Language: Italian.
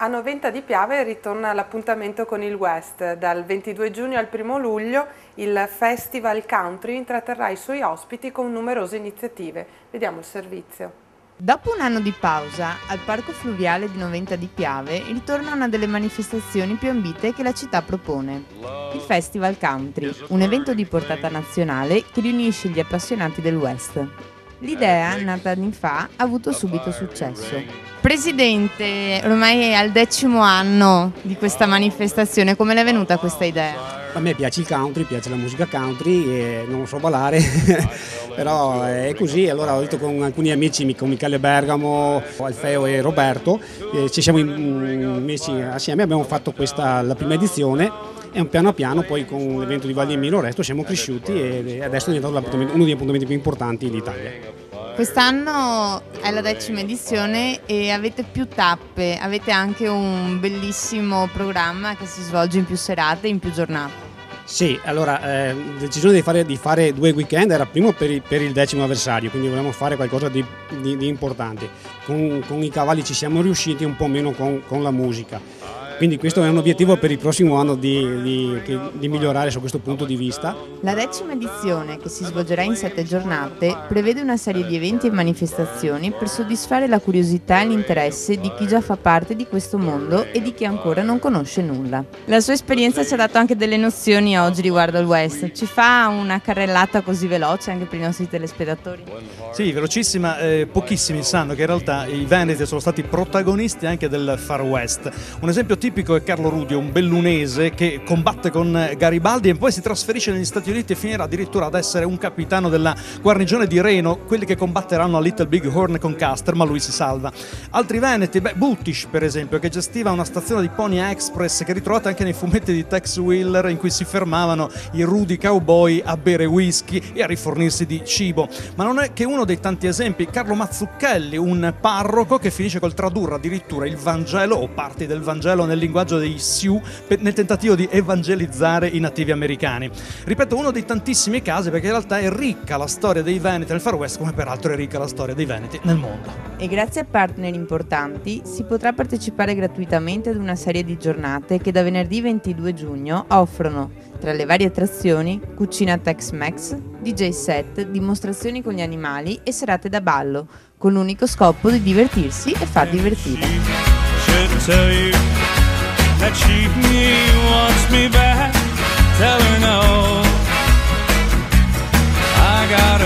A Noventa di Piave ritorna l'appuntamento con il West. Dal 22 giugno al 1 luglio il Festival Country intratterrà i suoi ospiti con numerose iniziative. Vediamo il servizio. Dopo un anno di pausa, al Parco Fluviale di Noventa di Piave ritorna una delle manifestazioni più ambite che la città propone. Il Festival Country, un evento di portata nazionale che riunisce gli appassionati del West. L'idea, nata anni fa, ha avuto subito successo. Presidente, ormai è al 10° anno di questa manifestazione, come le è venuta questa idea? A me piace il country, piace la musica country e non so ballare, però è così. Allora ho detto con alcuni amici, con Michele Bergamo, Alfeo e Roberto, ci siamo messi assieme, abbiamo fatto la prima edizione e piano piano poi con l'evento di Valli Emilio Resto siamo cresciuti e adesso è diventato uno degli appuntamenti più importanti d'Italia. Quest'anno è la 10ª edizione e avete più tappe, avete anche un bellissimo programma che si svolge in più serate, in più giornate. Sì, allora la decisione di fare 2 weekend era primo per il 10° anniversario, quindi volevamo fare qualcosa di importante. Con i cavalli ci siamo riusciti, un po' meno con la musica. Quindi questo è un obiettivo per il prossimo anno di migliorare su questo punto di vista. La 10ª edizione, che si svolgerà in 7 giornate, prevede una serie di eventi e manifestazioni per soddisfare la curiosità e l'interesse di chi già fa parte di questo mondo e di chi ancora non conosce nulla. La sua esperienza ci ha dato anche delle nozioni oggi riguardo al West. Ci fa una carrellata così veloce anche per i nostri telespettatori? Sì, velocissima. Pochissimi sanno che in realtà i Veneti sono stati protagonisti anche del Far West. Un esempio tipico è Carlo Rudio, un bellunese che combatte con Garibaldi e poi si trasferisce negli Stati Uniti e finirà addirittura ad essere un capitano della guarnigione di Reno, quelli che combatteranno a Little Big Horn con Custer, ma lui si salva. Altri veneti, Buttish per esempio, che gestiva una stazione di Pony Express che ritrovate anche nei fumetti di Tex Willer, in cui si fermavano i rudi cowboy a bere whisky e a rifornirsi di cibo. Ma non è che uno dei tanti esempi. Carlo Mazzucchelli, un parroco che finisce col tradurre addirittura il Vangelo o parti del Vangelo nel linguaggio dei Sioux nel tentativo di evangelizzare i nativi americani. Ripeto, uno dei tantissimi casi, perché in realtà è ricca la storia dei Veneti nel Far West, come peraltro è ricca la storia dei Veneti nel mondo. E grazie a partner importanti si potrà partecipare gratuitamente ad una serie di giornate che da venerdì 22 giugno offrono, tra le varie attrazioni, cucina Tex-Mex, DJ set, dimostrazioni con gli animali e serate da ballo, con l'unico scopo di divertirsi e far divertire. That she wants me back, tell her no. I got